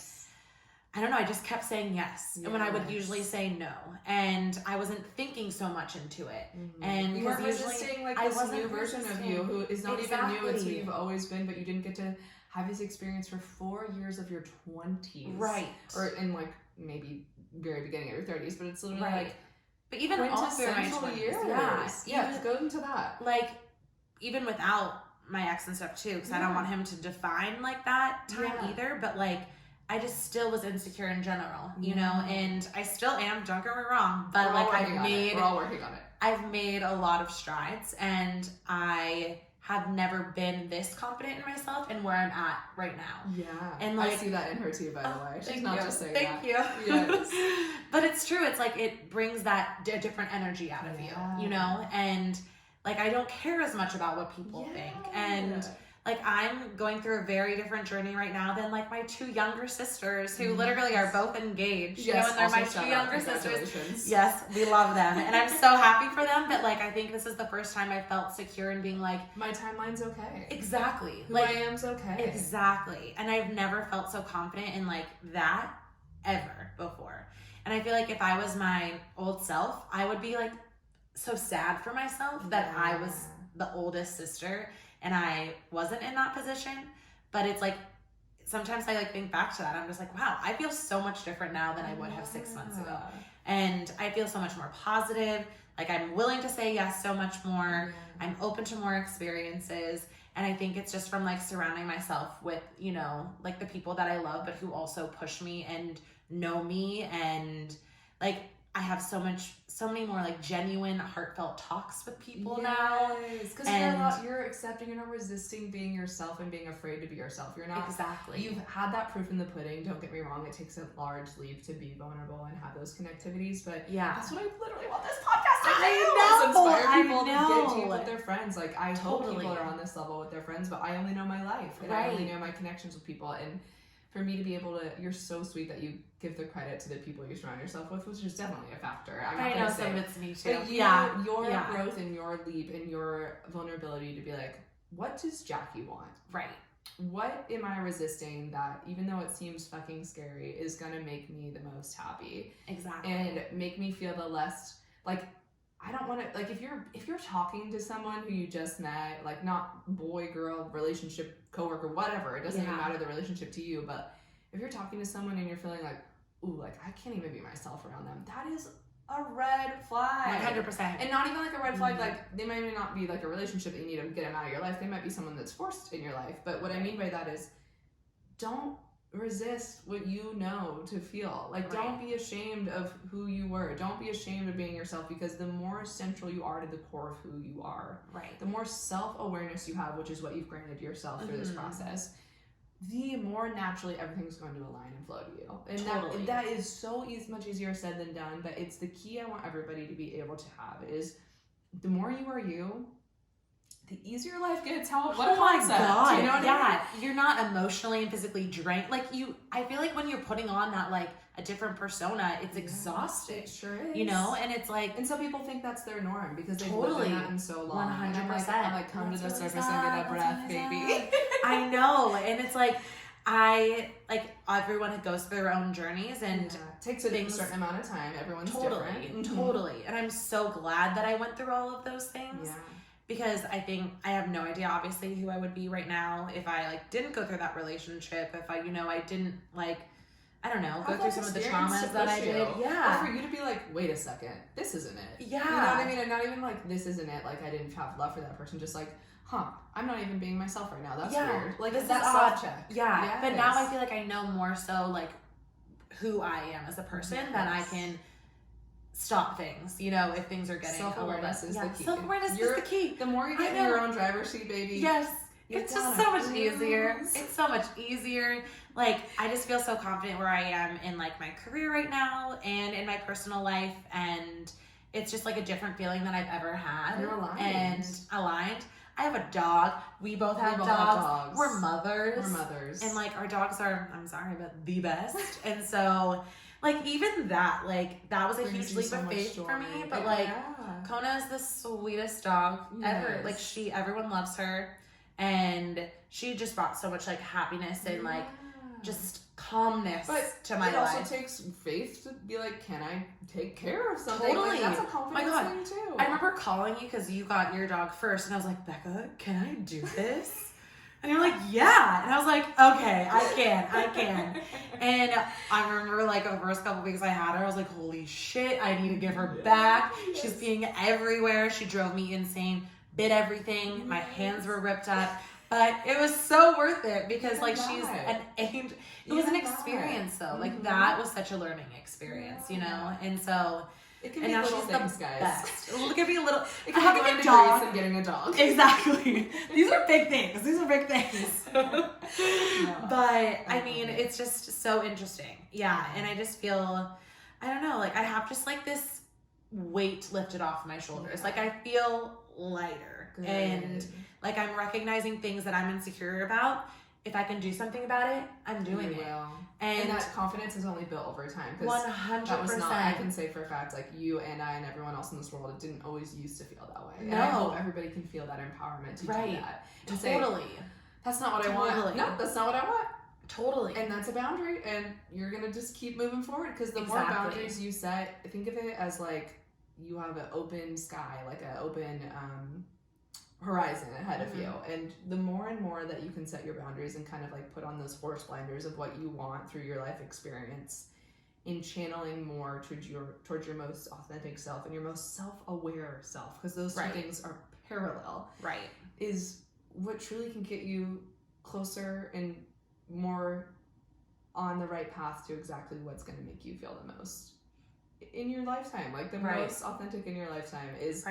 I don't know, I just kept saying yes. And when I would usually say no. And I wasn't thinking so much into it. And you weren't resisting like this new version of you who is not even new, it's who you've always been, but you didn't get to have this experience for 4 years of your 20s. Or in like maybe very beginning of your 30s, but it's literally like, but even all through my 20s. Years. Go into that. Like, even without my ex and stuff too, because I don't want him to define like that time either, but like, I just still was insecure in general, you know, and I still am, don't get me wrong, but like we're all working on it. I've made a lot of strides, and I have never been this confident in myself and where I'm at right now. Yeah. And like, I see that in her too, by the way. She's not just saying Thank that. you. Yes. But it's true. It's like, it brings that different energy out of you know? And like, I don't care as much about what people think. And like, I'm going through a very different journey right now than like my two younger sisters who literally are both engaged. You know, and they're my two younger sisters. Yes, we love them. And I'm so happy for them. But like, I think this is the first time I felt secure in being like, my timeline's okay. Exactly. Who I am's okay. Exactly. And I've never felt so confident in like that ever before. And I feel like if I was my old self, I would be like so sad for myself that I was the oldest sister and I wasn't in that position. But it's like, sometimes I like think back to that. I'm just like, wow, I feel so much different now than I would have 6 months ago. And I feel so much more positive. Like, I'm willing to say yes so much more. I'm open to more experiences. And I think it's just from like surrounding myself with, you know, like the people that I love, but who also push me and know me. And like, I have so many more like genuine, heartfelt talks with people now. Because you're accepting, you're not resisting being yourself and being afraid to be yourself. You're not. Exactly. You've had that proof in the pudding. Don't get me wrong. It takes a large leap to be vulnerable and have those connectivities. But that's what I literally want this podcast to do. I inspire people to get deep with their friends. Like, I hope people are on this level with their friends, but I only know my life. And I only know my connections with people. And for me to be able to, you're so sweet that you give the credit to the people you surround yourself with, which is definitely a factor. I know some of it's me too. But your growth and your leap and your vulnerability to be like, what does Jackie want? Right. What am I resisting that, even though it seems fucking scary, is gonna make me the most happy? Exactly. And make me feel the less, like, I don't want to, like, if you're talking to someone who you just met, like, not boy, girl, relationship, coworker, whatever, it doesn't even matter the relationship to you, but if you're talking to someone and you're feeling like, ooh, like, I can't even be myself around them, that is a red flag. 100%. And not even like a red flag, like, they might not be like a relationship that you need to get them out of your life. They might be someone that's forced in your life. But what I mean by that is, don't resist what you know to feel. Like, don't be ashamed of who you were. Don't be ashamed of being yourself, because the more central you are to the core of who you are, the more self-awareness you have, which is what you've granted yourself through this process, the more naturally everything's going to align and flow to you. And that is so much easier said than done, but it's the key I want everybody to be able to have is, the more you are you, the easier life gets. What a concept. God. You know what I mean? You're not emotionally and physically drained. Like, I feel like when you're putting on that, like, a different persona, it's exhausting. It sure is. You know? And it's like... And some people think that's their norm because they've lived in that in so long. 100%. I'm like, come to the surface and get a breath, baby. I know. And it's like, everyone goes through their own journeys, and it takes a certain amount of time. Everyone's different. Totally. And I'm so glad that I went through all of those things. Yeah. Because I think I have no idea, obviously, who I would be right now if I, like, didn't go through that relationship, if I, you know, I didn't, like, I don't know, go through some of the traumas that I did. Yeah. Or for you to be like, wait a second, this isn't it. Yeah. You know what I mean? And not even like, this isn't it, like, I didn't have love for that person, just like, I'm not even being myself right now. That's weird. Like, this that self-check. Yeah. Yes. But now I feel like I know more so, like, who I am as a person, that I can stop things, you know, if things are getting self-awareness is the key. Self-awareness is the key. The more you get in your own driver's seat, baby. Yes. It's just so much easier. It's so much easier. Like, I just feel so confident where I am in, like, my career right now and in my personal life, and it's just like a different feeling than I've ever had. You're aligned. And aligned. I have a dog. We both have dogs. We're mothers. And, like, our dogs are, I'm sorry, but the best. And so, like, even that, like, that was a huge leap of faith for me. But, like, Kona is the sweetest dog ever. Like, everyone loves her. And she just brought so much, like, happiness and, like, just calmness to my life. It also takes faith to be like, can I take care of something? Totally. Like, that's a confidence thing, too. I remember calling you because you got your dog first. And I was like, Becca, can I do this? And you're like, yeah. And I was like, okay, I can. And I remember, like, the first couple weeks I had her, I was like, holy shit, I need to give her back. Yes. She's being everywhere. She drove me insane, bit everything. My hands were ripped up. But it was so worth it because like Even she's that. an angel. It was an Even that. experience though. Like Mhm. that was such a learning experience, you know? And so It can and be now little she's things, the guys. best. It can be a little It can having be going a to dog. Greece and getting a dog. Exactly. These are big things. These are big things. No. But I mean, it's just so interesting. Yeah. And I just feel, I don't know, like I have just like this weight lifted off my shoulders. Yeah. Like I feel lighter. Good. And like I'm recognizing things that I'm insecure about. If I can do something about it, I'm doing You it. will. And that confidence is only built over time. 100%. That was not, I can say for a fact, like you and I and everyone else in this world, it didn't always used to feel that way. No. And I hope everybody can feel that empowerment to do that. And Totally. say, that's not what I want. No, that's not what I want. Totally. And that's a boundary, and you're going to just keep moving forward because the more boundaries you set, think of it as like you have an open sky, like an open horizon ahead of you, and the more and more that you can set your boundaries and kind of like put on those horse blinders of what you want through your life experience in channeling more towards your most authentic self and your most self-aware self, because those two things are parallel, is what truly can get you closer and more on the right path to exactly what's going to make you feel the most in your lifetime. Like the most authentic in your lifetime is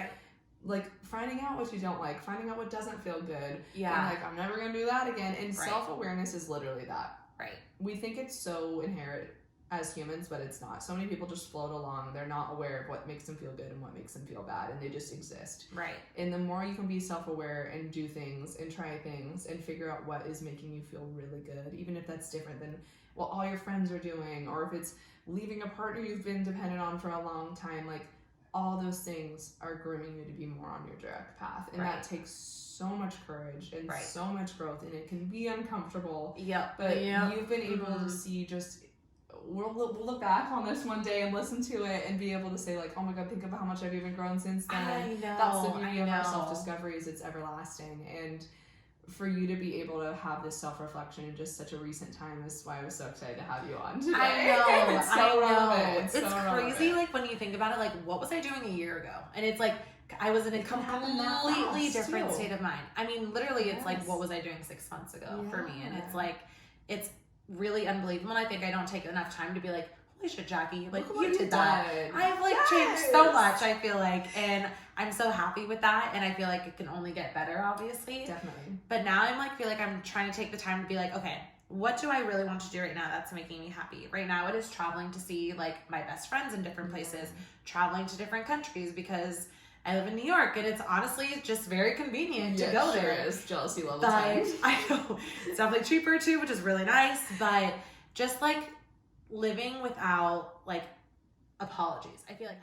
like finding out what you don't like, finding out what doesn't feel good. Yeah. And like, I'm never going to do that again. And self-awareness is literally that. Right. We think it's so inherent as humans, but it's not. So many people just float along. They're not aware of what makes them feel good and what makes them feel bad, and they just exist. Right. And the more you can be self-aware and do things and try things and figure out what is making you feel really good, even if that's different than what all your friends are doing, or if it's leaving a partner you've been dependent on for a long time, like all those things are grooming you to be more on your direct path. And that takes so much courage and so much growth, and it can be uncomfortable. Yep. But you've been able to see just, we'll look back on this one day and listen to it and be able to say like, oh my God, think about how much I've even grown since then. I know. That's the beauty of our self-discovery, is it's everlasting. And for you to be able to have this self-reflection in just such a recent time is why I was so excited to have you on today. I know. It's so relevant. It's so crazy, relevant. Like when you think about it, like what was I doing a year ago? And it's like I was in a completely different state of mind. I mean, literally, it's like what was I doing 6 months ago for me? And it's like, it's really unbelievable. And I think I don't take enough time to be like, holy shit, Jackie, like you did that. I've like changed so much, I feel like, and I'm so happy with that, and I feel like it can only get better, obviously. Definitely. But now I'm like, feel like I'm trying to take the time to be like, okay, what do I really want to do right now that's making me happy? Right now it is traveling to see like my best friends in different places, traveling to different countries, because I live in New York, and it's honestly just very convenient to go there. It is. Jealousy level time. I know. It's definitely cheaper too, which is really nice, but just like living without like apologies. I feel like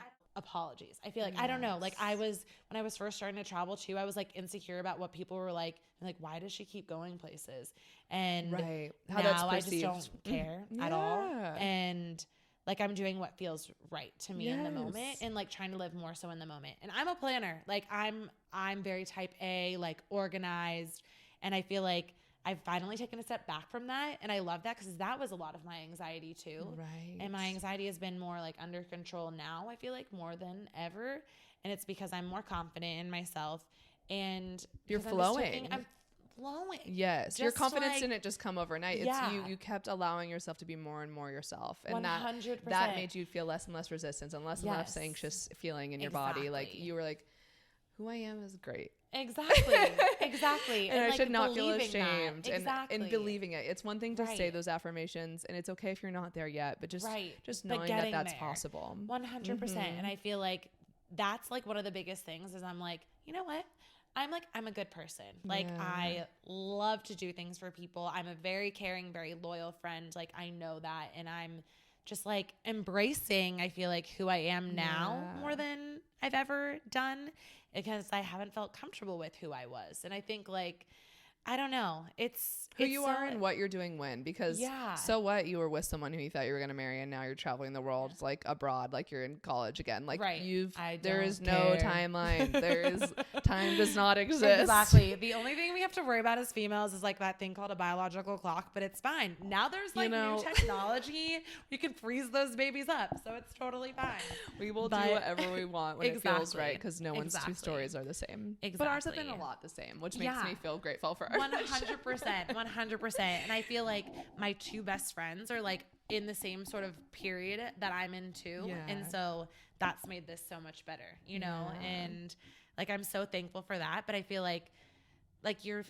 I don't know, like when I was first starting to travel too, I was like insecure about what people were like, and like, why does she keep going places? And how now I just don't care at all. And like I'm doing what feels right to me in the moment, and like trying to live more so in the moment. And I'm a planner. Like I'm very type A, like organized, and I feel like I've finally taken a step back from that, and I love that because that was a lot of my anxiety too. Right. And my anxiety has been more like under control now, I feel like, more than ever. And it's because I'm more confident in myself, and you're flowing. I'm flowing. Yes. Just your confidence didn't just come overnight. It's you kept allowing yourself to be more and more yourself. And 100%. that made you feel less and less resistance and less and less anxious feeling in your body. Like you were like, who I am is great. Exactly. And I like should not feel ashamed and believing it. It's one thing to say those affirmations, and it's okay if you're not there yet, but just knowing that that's possible. 100%. And I feel like that's like one of the biggest things is I'm like, you know what? I'm a good person. Like I love to do things for people. I'm a very caring, very loyal friend. Like I know that, and I'm just like embracing, I feel like, who I am now more than I've ever done, because I haven't felt comfortable with who I was. And I think like, I don't know, it's who you are and what you're doing when, because so what, you were with someone who you thought you were going to marry, and now you're traveling the world like abroad, like you're in college again. Like there is no timeline. There is time does not exist. Exactly. The only thing we have to worry about as females is like that thing called a biological clock, but it's fine. Now there's like new technology. We can freeze those babies up, so it's totally fine. We will do whatever we want when it feels right, because no one's two stories are the same. Exactly. But ours have been a lot the same, which makes me feel grateful for 100%. And I feel like my two best friends are like in the same sort of period that I'm in too. Yeah. And so that's made this so much better, you know? Yeah. And like, I'm so thankful for that. But I feel like your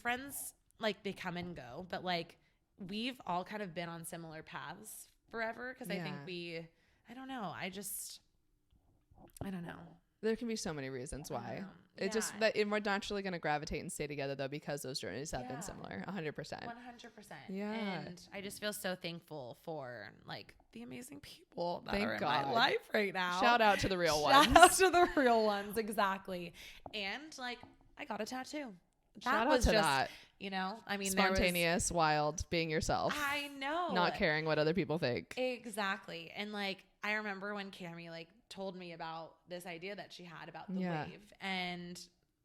friends, like they come and go, but like we've all kind of been on similar paths forever. Cause I think I don't know. I don't know. There can be so many reasons why. It's Yeah. just that we're naturally going to gravitate and stay together though, because those journeys have been similar. 100%. 100%. Yeah. And I just feel so thankful for like the amazing people that Thank are in God. my life right now. Shout out to the real ones. Shout out to the real ones. Exactly. And like, I got a tattoo. Shout out to that. You know, I mean, Spontaneous, wild, being yourself. I know. Not caring what other people think. Exactly. And like, I remember when Cammie like told me about this idea that she had about the wave, and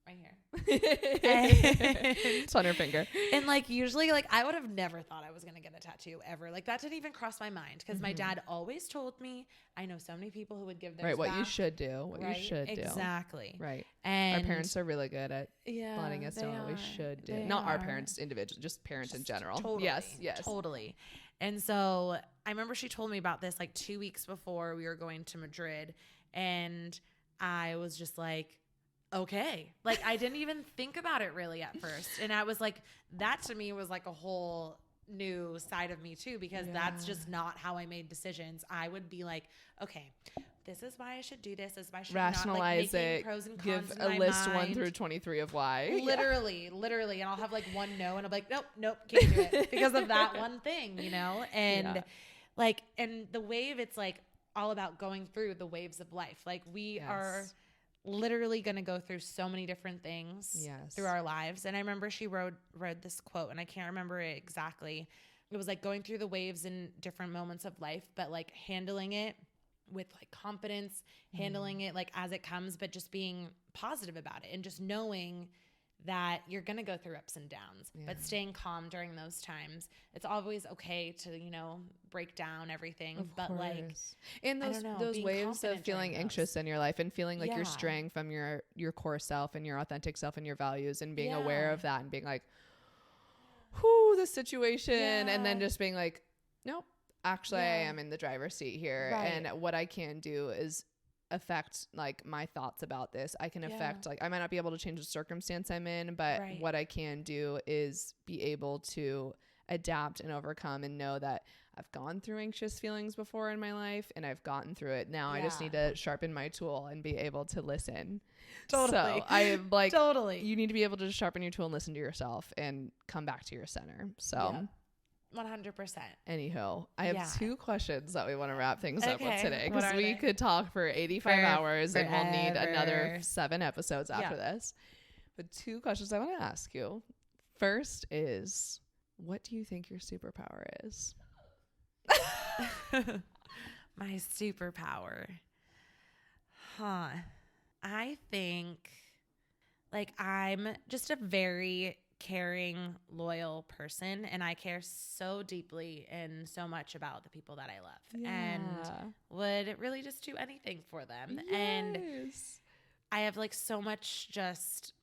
right here. It's on her finger. And like, usually like I would have never thought I was going to get a tattoo ever. Like that didn't even cross my mind because my dad always told me, I know so many people who would give theirs what back. you should do. What you should do. Exactly. Right. And our parents are really good at letting us know what we should do. Not our parents individually, just parents in general. Totally, yes. Totally. And so I remember she told me about this like 2 weeks before we were going to Madrid. And I was just like, okay. Like I didn't even think about it really at first. And I was like, that to me was like a whole new side of me too, because that's just not how I made decisions. I would be like, okay, this is why I should do this. This is why I should rationalize not, like, it. pros and cons give in a my list mind. 1 through 23 of why. Literally. And I'll have like one no, and I'm like, nope, can't do it because of that one thing, you know? And like, and the wave, it's like all about going through the waves of life. Like we are literally going to go through so many different things through our lives. And I remember she read this quote, and I can't remember it exactly. It was like going through the waves in different moments of life, but like handling it with like confidence, handling it like as it comes, but just being positive about it and just knowing that you're going to go through ups and downs, but staying calm during those times. It's always okay to, you know, break down everything, but like in those waves of feeling anxious in your life and feeling like your strength from your core self and your authentic self and your values, and being aware of that and being like, whoo, this situation, and then just being like, nope, actually I am in the driver's seat here, and what I can do is affect like my thoughts about this. I can affect like, I might not be able to change the circumstance I'm in, but what I can do is be able to adapt and overcome and know that I've gone through anxious feelings before in my life and I've gotten through it. Now I just need to sharpen my tool and be able to listen. So I am like, you need to be able to sharpen your tool and listen to yourself and come back to your center. So 100%. Anywho, I have 2 questions that we want to wrap things up with today, because we they? Could talk for 85 hours and we'll need another 7 episodes after this. But 2 questions I want to ask you. First is, what do you think your superpower is? My superpower. I think like I'm just a very caring, loyal person, and I care so deeply and so much about the people that I love and would really just do anything for them. And I have like so much just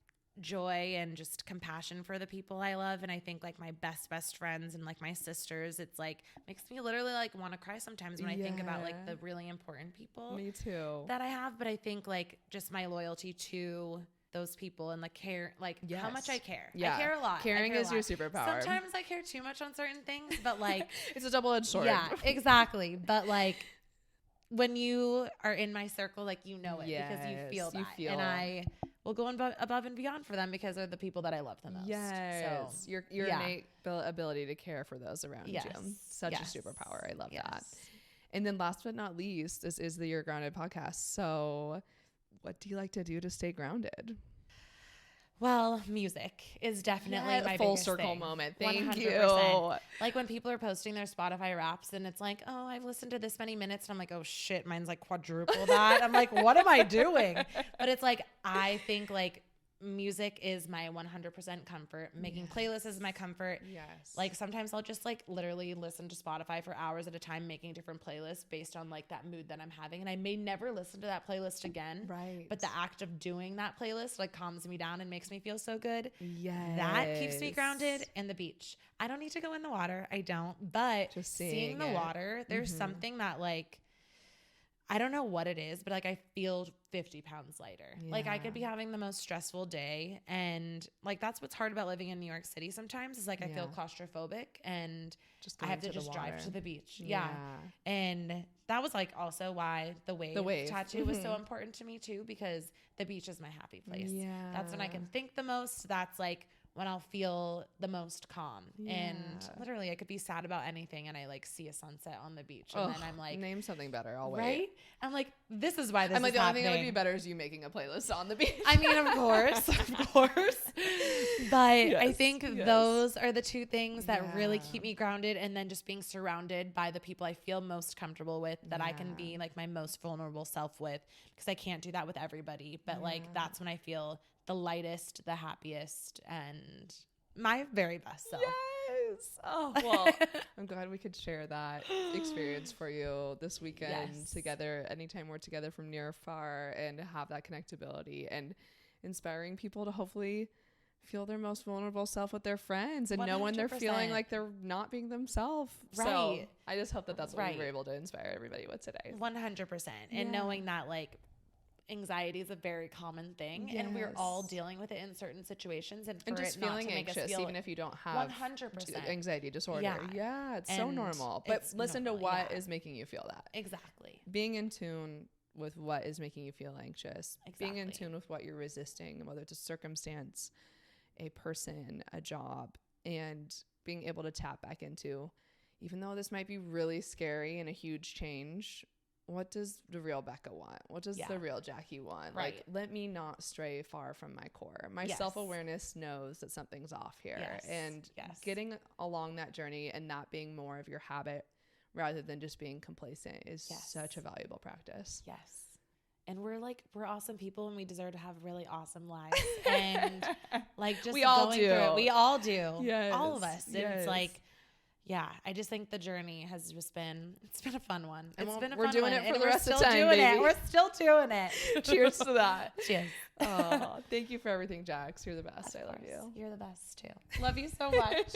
joy and just compassion for the people I love. And I think like my best friends and like my sisters, it's like makes me literally like want to cry sometimes when I think about like the really important people Me too. that I have. But I think like just my loyalty to those people and like care, like how much I care. I care a lot. Caring is your superpower. Sometimes I care too much on certain things, but like it's a double-edged sword. Yeah, exactly. But like when you are in my circle, like you know it because you feel that. And I will go above and beyond for them because they're the people that I love the most. Yes. So, your innate ability to care for those around you. Such a superpower. I love that. And then last but not least, this is the You're Grounded podcast. So what do you like to do to stay grounded? Well, music is definitely my full biggest circle thing. moment. Thank 100%. you. Like when people are posting their Spotify Wraps and it's like, oh, I've listened to this many minutes, and I'm like, oh shit, mine's like quadruple that. I'm like, what am I doing? But it's like, I think like music is my 100% comfort. Making playlists is my comfort. Yes. Like sometimes I'll just like literally listen to Spotify for hours at a time, making different playlists based on like that mood that I'm having. And I may never listen to that playlist again. Right. But the act of doing that playlist like calms me down and makes me feel so good. Yes. That keeps me grounded. And the beach. I don't need to go in the water. I don't. But Just seeing the water, there's something that like, I don't know what it is, but like I feel 50 pounds lighter. Like I could be having the most stressful day. And like that's what's hard about living in New York City sometimes is like I feel claustrophobic and I have to just drive to the beach. Yeah. And that was like also why the wave tattoo was so important to me too, because the beach is my happy place. Yeah. That's when I can think the most. That's like when I'll feel the most calm. And literally I could be sad about anything and I like see a sunset on the beach and then I'm like, name something better. I'll wait. Right? I'm like, this is why this I'm like, is the only happening. thing that would be better is you making a playlist on the beach. I mean, of course. But I think those are the two things that really keep me grounded, and then just being surrounded by the people I feel most comfortable with, that I can be like my most vulnerable self with, because I can't do that with everybody. But like, that's when I feel the lightest, the happiest, and my very best self. Yes. Oh, well, I'm glad we could share that experience for you this weekend together, anytime we're together from near or far, and have that connectability and inspiring people to hopefully feel their most vulnerable self with their friends and 100%. Know when they're feeling like they're not being themselves. Right. So I just hope that that's what we were able to inspire everybody with today. 100%. And knowing that like anxiety is a very common thing and we're all dealing with it in certain situations, and for just it not feeling to make anxious us feel even if you don't have 100% anxiety disorder. It's and so normal, but listen to what is making you feel that. Exactly. Being in tune with what is making you feel anxious, being in tune with what you're resisting, whether it's a circumstance, a person, a job, and being able to tap back into, even though this might be really scary and a huge change, what does the real Becca want? What does the real Jackie want? Right. Like, let me not stray far from my core. My self-awareness knows that something's off here. And getting along that journey and that being more of your habit rather than just being complacent is such a valuable practice. Yes. And we're awesome people, and we deserve to have really awesome lives. And like just we all going do. through it. We all do. Yes. All of us. And it's like, I just think the journey has just been, it's been a fun one. It's been a fun one. We're doing it for the rest of the time, baby. We're still doing it. Cheers to that. Cheers. Oh, thank you for everything, Jax. You're the best. I love you. You're the best too. Love you so much.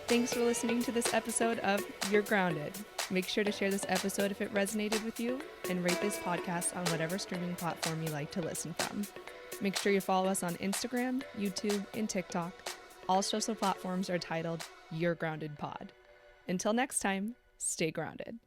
Thanks for listening to this episode of You're Grounded. Make sure to share this episode if it resonated with you, and rate this podcast on whatever streaming platform you like to listen from. Make sure you follow us on Instagram, YouTube, and TikTok. All social platforms are titled You're Grounded Pod. Until next time, stay grounded.